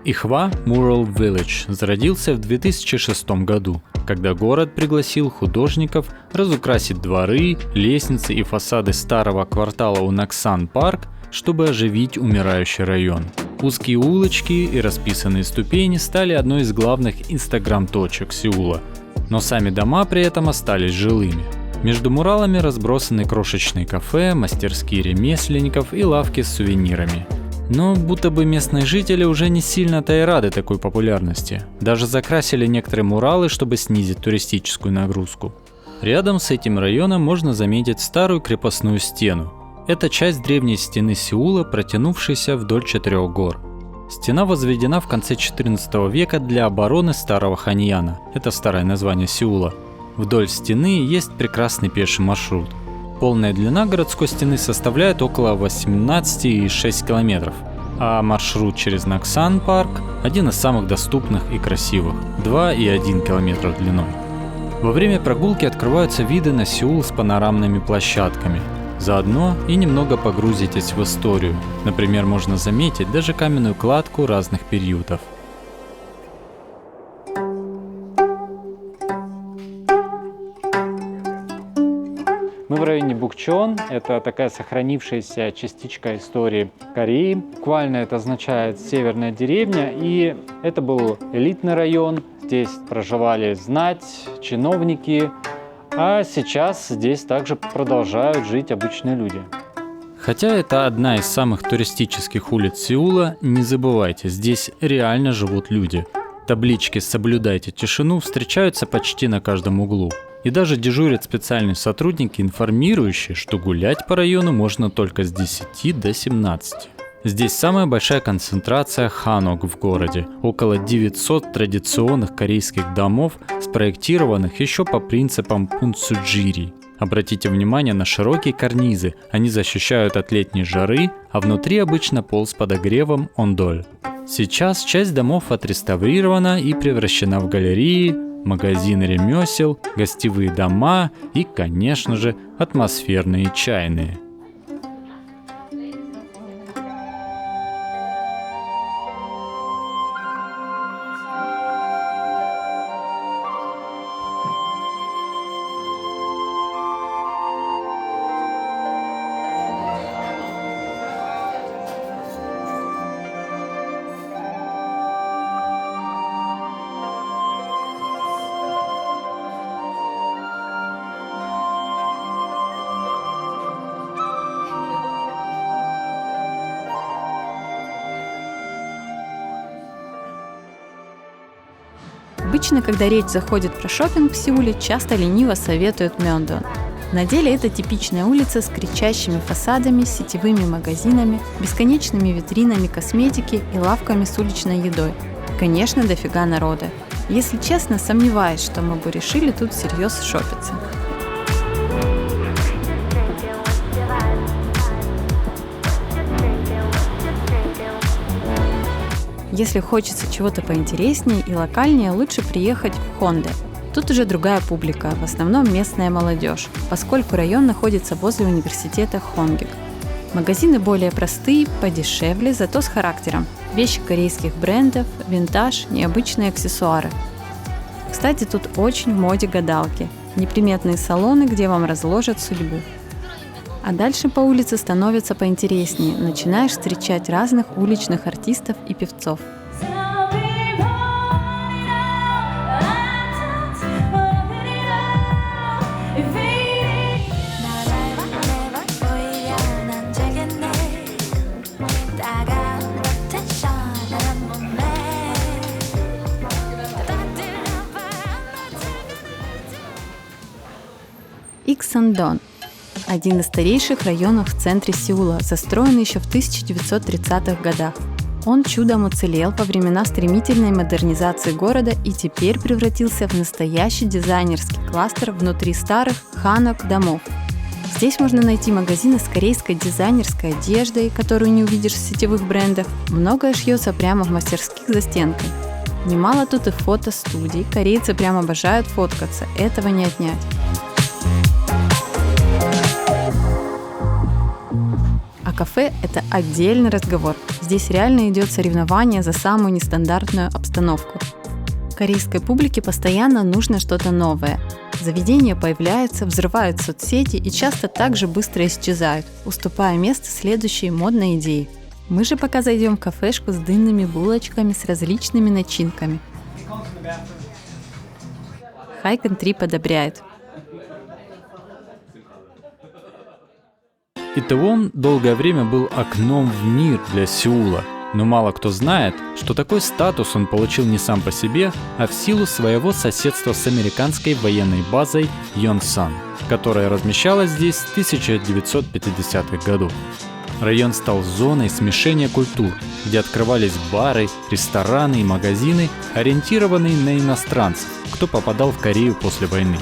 Ихва Mural Village зародился в 2006 году, когда город пригласил художников разукрасить дворы, лестницы и фасады старого квартала Унаксан Парк, чтобы оживить умирающий район. Узкие улочки и расписанные ступени стали одной из главных инстаграм-точек Сеула, но сами дома при этом остались жилыми. Между муралами разбросаны крошечные кафе, мастерские ремесленников и лавки с сувенирами. Но будто бы местные жители уже не сильно-то и рады такой популярности. Даже закрасили некоторые муралы, чтобы снизить туристическую нагрузку. Рядом с этим районом можно заметить старую крепостную стену. Это часть древней стены Сеула, протянувшейся вдоль 4 гор. Стена возведена в конце XIV века для обороны старого Ханьяна. Это старое название Сеула. Вдоль стены есть прекрасный пеший маршрут. Полная длина городской стены составляет около 18,6 километров, а маршрут через Наксан парк один из самых доступных и красивых – 2,1 километра длиной. Во время прогулки открываются виды на Сеул с панорамными площадками. Заодно и немного погрузитесь в историю. Например, можно заметить даже каменную кладку разных периодов. Мы в районе Букчон. Это такая сохранившаяся частичка истории Кореи. Буквально это означает «северная деревня». И это был элитный район. Здесь проживали знать, чиновники. А сейчас здесь также продолжают жить обычные люди. Хотя это одна из самых туристических улиц Сеула, не забывайте, здесь реально живут люди. Таблички «Соблюдайте тишину» встречаются почти на каждом углу. И даже дежурят специальные сотрудники, информирующие, что гулять по району можно только с 10 до 17. Здесь самая большая концентрация ханок в городе. Около 900 традиционных корейских домов, спроектированных еще по принципам пунцуджири. Обратите внимание на широкие карнизы, они защищают от летней жары, а внутри обычно пол с подогревом ондоль. Сейчас часть домов отреставрирована и превращена в галереи, магазины ремесел, гостевые дома и, конечно же, атмосферные чайные. Обычно, когда речь заходит про шопинг в Сеуле, часто лениво советуют Мёндон. На деле это типичная улица с кричащими фасадами, сетевыми магазинами, бесконечными витринами косметики и лавками с уличной едой. Конечно, дофига народа. Если честно, сомневаюсь, что мы бы решили тут всерьез шопиться. Если хочется чего-то поинтереснее и локальнее, лучше приехать в Хонде. Тут уже другая публика, в основном местная молодежь, поскольку район находится возле университета Хонгик. Магазины более простые, подешевле, зато с характером. Вещи корейских брендов, винтаж, необычные аксессуары. Кстати, тут очень в моде гадалки, неприметные салоны, где вам разложат судьбу. А дальше по улице становится поинтереснее, начинаешь встречать разных уличных артистов и певцов. Iksan-dong – один из старейших районов в центре Сеула, застроенный еще в 1930-х годах. Он чудом уцелел во времена стремительной модернизации города и теперь превратился в настоящий дизайнерский кластер внутри старых ханок-домов. Здесь можно найти магазины с корейской дизайнерской одеждой, которую не увидишь в сетевых брендах. Многое шьется прямо в мастерских за стенкой. Немало тут и фотостудий, корейцы прямо обожают фоткаться, этого не отнять. А кафе – это отдельный разговор. Здесь реально идет соревнование за самую нестандартную обстановку. Корейской публике постоянно нужно что-то новое. Заведения появляются, взрывают соцсети и часто так же быстро исчезают, уступая место следующей модной идее. Мы же пока зайдем в кафешку с дынными булочками с различными начинками. Хайкон 3 подобряет. Itaewon долгое время был окном в мир для Сеула, но мало кто знает, что такой статус он получил не сам по себе, а в силу своего соседства с американской военной базой Йонсан, которая размещалась здесь с 1950-х годов. Район стал зоной смешения культур, где открывались бары, рестораны и магазины, ориентированные на иностранцев, кто попадал в Корею после войны.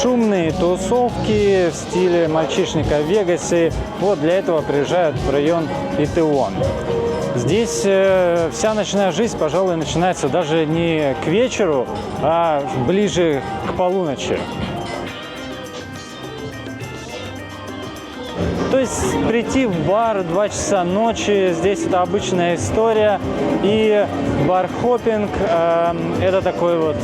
Шумные тусовки в стиле мальчишника в Вегасе. Вот для этого приезжают в район Itaewon. Здесь вся ночная жизнь, пожалуй, начинается даже не к вечеру, а ближе к полуночи. То есть прийти в бар 2 часа ночи, здесь это обычная история. И бар-хоппинг это такой вот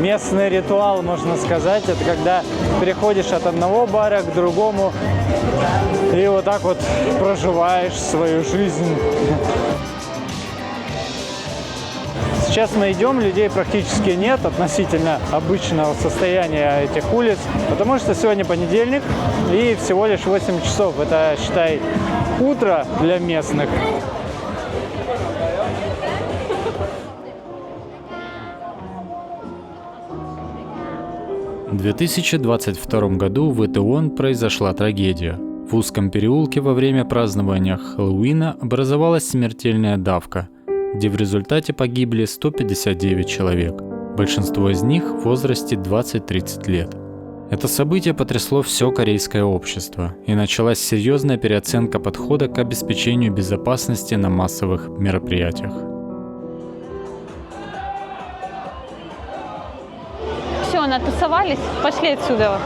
местный ритуал, можно сказать. Это когда переходишь от одного бара к другому и вот так вот проживаешь свою жизнь. Сейчас мы идем, людей практически нет относительно обычного состояния этих улиц, потому что сегодня понедельник и всего лишь 8 часов. Это, считай, утро для местных. В 2022 году в Itaewon произошла трагедия. В узком переулке во время празднования Хэллоуина образовалась смертельная давка, где в результате погибли 159 человек, большинство из них в возрасте 20-30 лет. Это событие потрясло все корейское общество, и началась серьезная переоценка подхода к обеспечению безопасности на массовых мероприятиях. Все, натусовались, пошли отсюда.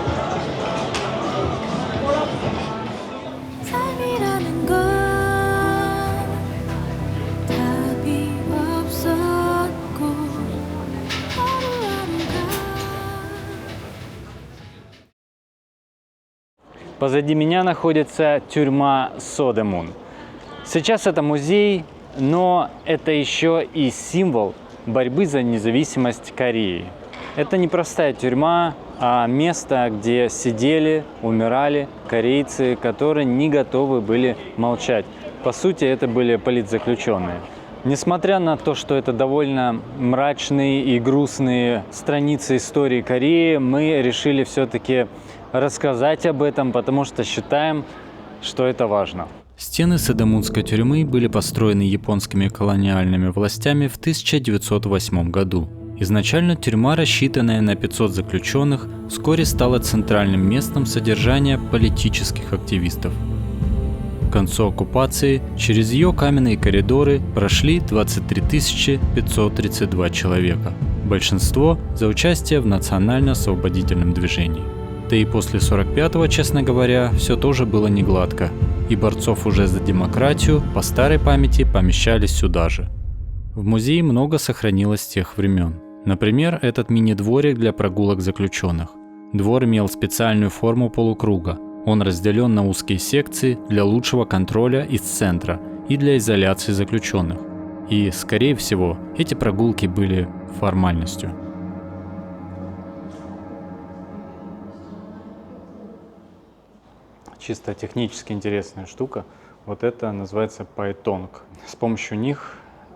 삶이라는 건 답이 없었고 하루하루가 Позади меня находится тюрьма Содемун. Сейчас это музей, но это еще и символ борьбы за независимость Кореи. Это не простая тюрьма, а место, где сидели, умирали корейцы, которые не готовы были молчать. По сути, это были политзаключенные. Несмотря на то, что это довольно мрачные и грустные страницы истории Кореи, мы решили все-таки рассказать об этом, потому что считаем, что это важно. Стены Содемунской тюрьмы были построены японскими колониальными властями в 1908 году. Изначально тюрьма, рассчитанная на 500 заключенных, вскоре стала центральным местом содержания политических активистов. К концу оккупации через ее каменные коридоры прошли 23 532 человека. Большинство за участие в национально-освободительном движении. Да и после 45-го, честно говоря, все тоже было не гладко, и борцов уже за демократию по старой памяти помещали сюда же. В музее много сохранилось с тех времен. Например, этот мини-дворик для прогулок заключенных. Двор имел специальную форму полукруга. Он разделен на узкие секции для лучшего контроля из центра и для изоляции заключенных. И, скорее всего, эти прогулки были формальностью. Чисто технически интересная штука. Вот это называется пайтонг. С помощью них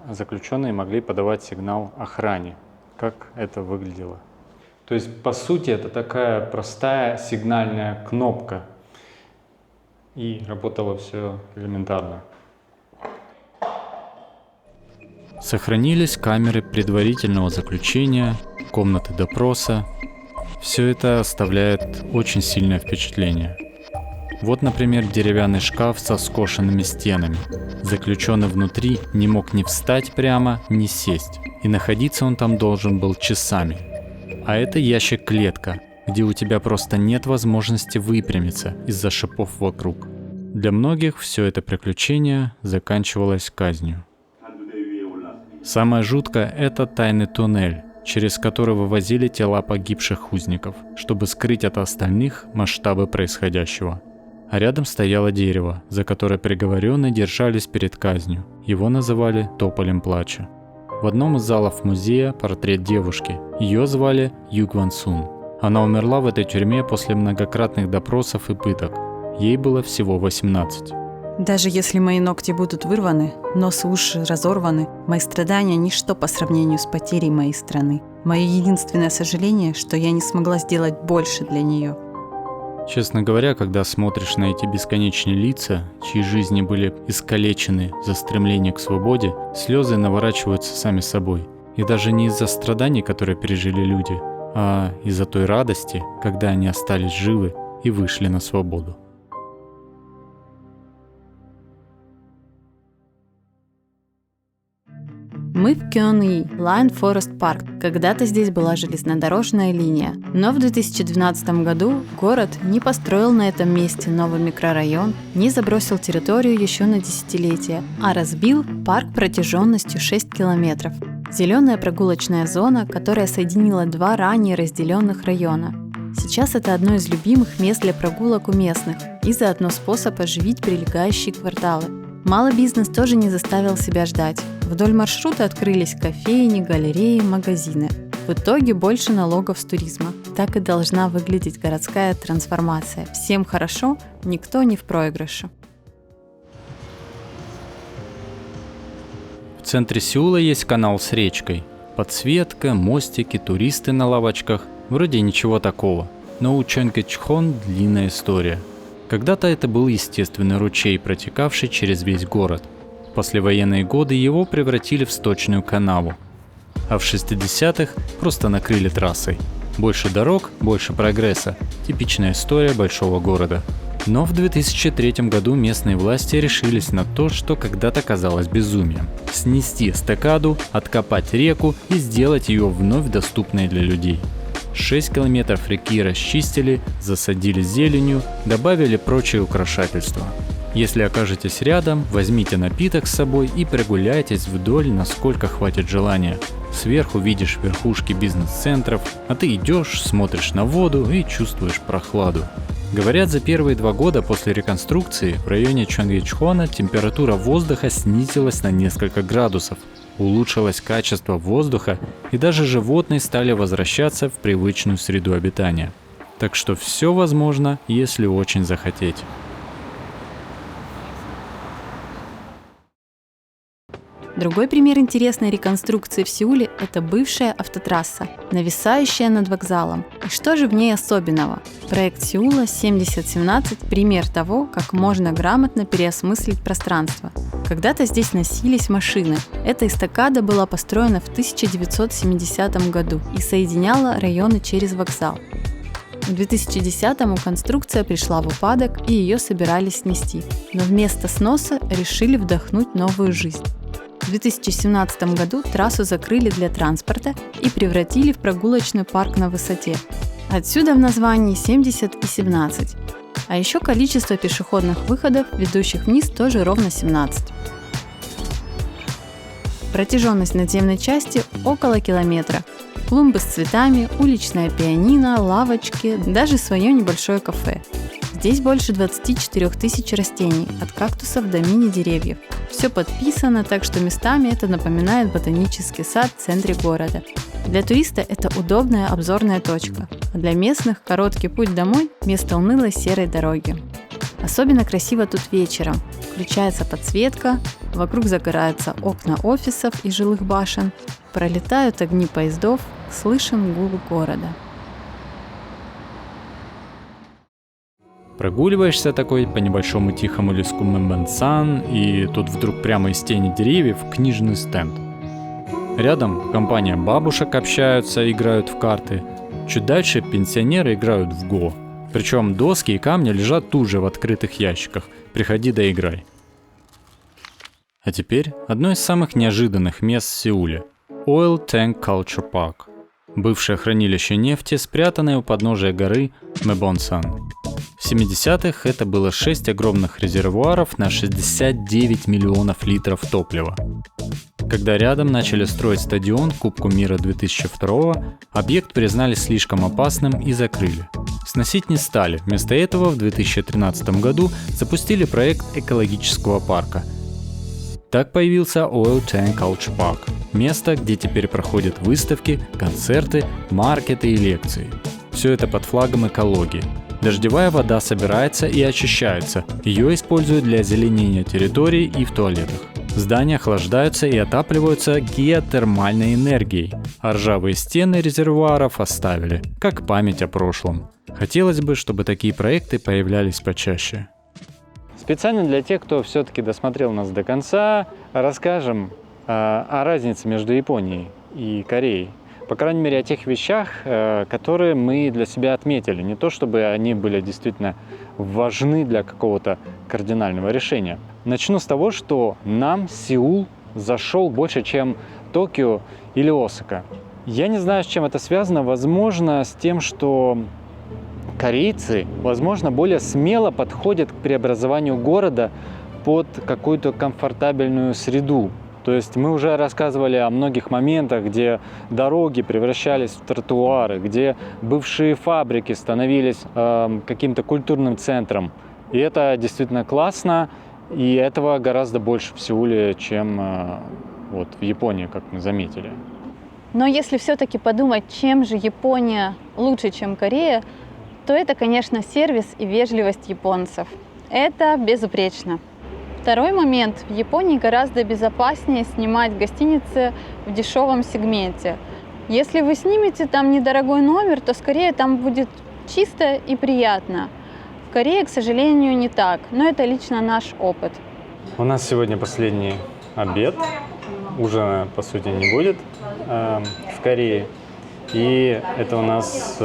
заключенные могли подавать сигнал охране. Как это выглядело? То есть, по сути, это такая простая сигнальная кнопка. И работало все элементарно. Сохранились камеры предварительного заключения, комнаты допроса. Все это оставляет очень сильное впечатление. Вот, например, деревянный шкаф со скошенными стенами. Заключенный внутри не мог ни встать прямо, ни сесть. И находиться он там должен был часами. А это ящик-клетка, где у тебя просто нет возможности выпрямиться из-за шипов вокруг. Для многих все это приключение заканчивалось казнью. Самое жуткое – это тайный туннель, через который вывозили тела погибших узников, чтобы скрыть от остальных масштабы происходящего. А рядом стояло дерево, за которое приговоренные держались перед казнью. Его называли тополем плача. В одном из залов музея портрет девушки. Ее звали Ю Гван Сун. Она умерла в этой тюрьме после многократных допросов и пыток. Ей было всего 18. Даже если мои ногти будут вырваны, нос и уши разорваны, мои страдания – ничто по сравнению с потерей моей страны. Мое единственное сожаление, что я не смогла сделать больше для нее. Честно говоря, когда смотришь на эти бесконечные лица, чьи жизни были искалечены за стремление к свободе, слезы наворачиваются сами собой. И даже не из-за страданий, которые пережили люди, а из-за той радости, когда они остались живы и вышли на свободу. Мы в Кёнъи, Lion Forest Park. Когда-то здесь была железнодорожная линия. Но в 2012 году город не построил на этом месте новый микрорайон, не забросил территорию еще на десятилетия, а разбил парк протяженностью 6 километров. Зеленая прогулочная зона, которая соединила два ранее разделенных района. Сейчас это одно из любимых мест для прогулок у местных и заодно способ оживить прилегающие кварталы. Малый бизнес тоже не заставил себя ждать. Вдоль маршрута открылись кофейни, галереи, магазины. В итоге больше налогов с туризма. Так и должна выглядеть городская трансформация. Всем хорошо, никто не в проигрыше. В центре Сеула есть канал с речкой. Подсветка, мостики, туристы на лавочках. Вроде ничего такого. Но у Чонгэчхон длинная история. Когда-то это был естественный ручей, протекавший через весь город. В послевоенные годы его превратили в сточную канаву. А в 60-х просто накрыли трассой. Больше дорог, больше прогресса. Типичная история большого города. Но в 2003 году местные власти решились на то, что когда-то казалось безумием. Снести эстакаду, откопать реку и сделать ее вновь доступной для людей. 6 километров реки расчистили, засадили зеленью, добавили прочие украшательства. Если окажетесь рядом, возьмите напиток с собой и прогуляйтесь вдоль, насколько хватит желания. Сверху видишь верхушки бизнес-центров, а ты идешь, смотришь на воду и чувствуешь прохладу. Говорят, за первые 2 года после реконструкции в районе Чонгэчхона температура воздуха снизилась на несколько градусов. Улучшилось качество воздуха, и даже животные стали возвращаться в привычную среду обитания. Так что все возможно, если очень захотеть. Другой пример интересной реконструкции в Сеуле – это бывшая автотрасса, нависающая над вокзалом. И что же в ней особенного? Проект Сеула 7017 – пример того, как можно грамотно переосмыслить пространство. Когда-то здесь носились машины. Эта эстакада была построена в 1970 году и соединяла районы через вокзал. В 2010-му конструкция пришла в упадок, и ее собирались снести. Но вместо сноса решили вдохнуть новую жизнь. В 2017 году трассу закрыли для транспорта и превратили в прогулочный парк на высоте. Отсюда в названии 70 и 17. А еще количество пешеходных выходов, ведущих вниз, тоже ровно 17. Протяженность надземной части около километра. Клумбы с цветами, уличная пианино, лавочки, даже свое небольшое кафе. Здесь больше 24 тысяч растений, от кактусов до мини-деревьев. Все подписано, так что местами это напоминает ботанический сад в центре города. Для туриста это удобная обзорная точка, а для местных короткий путь домой вместо унылой серой дороги. Особенно красиво тут вечером. Включается подсветка, вокруг загораются окна офисов и жилых башен, пролетают огни поездов, слышен гул города. Прогуливаешься такой по небольшому тихому леску Мэмбэнсан, и тут вдруг прямо из тени деревьев книжный стенд. Рядом компания бабушек общаются, играют в карты. Чуть дальше пенсионеры играют в го. Причем доски и камни лежат тут же в открытых ящиках. Приходи да играй. А теперь одно из самых неожиданных мест в Сеуле – Oil Tank Culture Park. Бывшее хранилище нефти, спрятанное у подножия горы Мэбонсан. В 70-х это было 6 огромных резервуаров на 69 миллионов литров топлива. Когда рядом начали строить стадион Кубку мира 2002, объект признали слишком опасным и закрыли. Сносить не стали, вместо этого в 2013 году запустили проект экологического парка. Так появился Oil Tank Culture Park – место, где теперь проходят выставки, концерты, маркеты и лекции. Все это под флагом экологии. Дождевая вода собирается и очищается, ее используют для озеленения территорий и в туалетах. Здания охлаждаются и отапливаются геотермальной энергией, а ржавые стены резервуаров оставили, как память о прошлом. Хотелось бы, чтобы такие проекты появлялись почаще. Специально для тех, кто все-таки досмотрел нас до конца, расскажем о разнице между Японией и Кореей. По крайней мере, о тех вещах, которые мы для себя отметили. Не то, чтобы они были действительно важны для какого-то кардинального решения. Начну с того, что нам Сеул зашел больше, чем Токио или Осака. Я не знаю, с чем это связано. Возможно, с тем, что корейцы, возможно, более смело подходят к преобразованию города под какую-то комфортабельную среду. То есть мы уже рассказывали о многих моментах, где дороги превращались в тротуары, где бывшие фабрики становились каким-то культурным центром. И это действительно классно, и этого гораздо больше в Сеуле, чем вот в Японии, как мы заметили. Но если все-таки подумать, чем же Япония лучше, чем Корея, то это, конечно, сервис и вежливость японцев. Это безупречно. Второй момент. В Японии гораздо безопаснее снимать гостиницы в дешевом сегменте. Если вы снимете там недорогой номер, то скорее там будет чисто и приятно. В Корее, к сожалению, не так, но это лично наш опыт. У нас сегодня последний обед. Ужина, по сути, не будет в Корее. И это у нас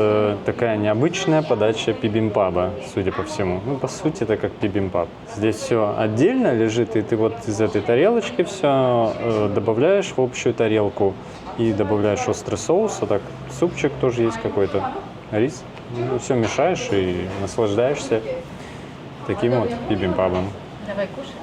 такая необычная подача бибимпаба, судя по всему. Ну, по сути, это как бибимпаб. Здесь все отдельно лежит, и ты вот из этой тарелочки все добавляешь в общую тарелку и добавляешь острый соус, а так супчик тоже есть какой-то, рис. Ну, все мешаешь и наслаждаешься таким вот бибимпабом. Давай кушай.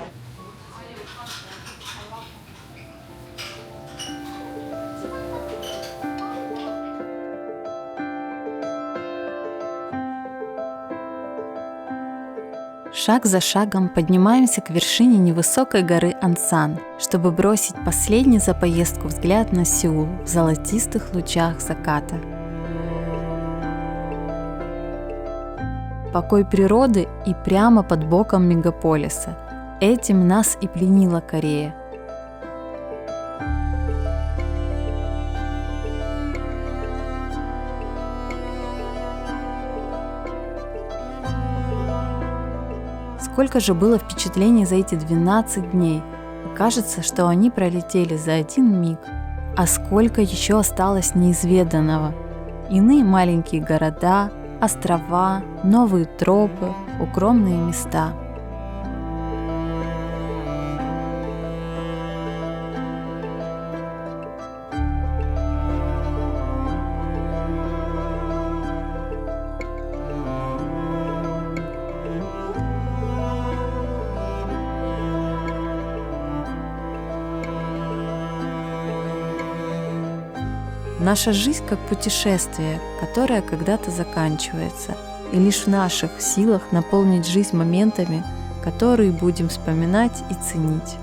Шаг за шагом поднимаемся к вершине невысокой горы Ансан, чтобы бросить последний за поездку взгляд на Сеул в золотистых лучах заката. Покой природы и прямо под боком мегаполиса. Этим нас и пленила Корея. Сколько же было впечатлений за эти 12 дней. И кажется, что они пролетели за один миг. А сколько еще осталось неизведанного. Иные маленькие города, острова, новые тропы, укромные места. Наша жизнь как путешествие, которое когда-то заканчивается, и лишь в наших силах наполнить жизнь моментами, которые будем вспоминать и ценить.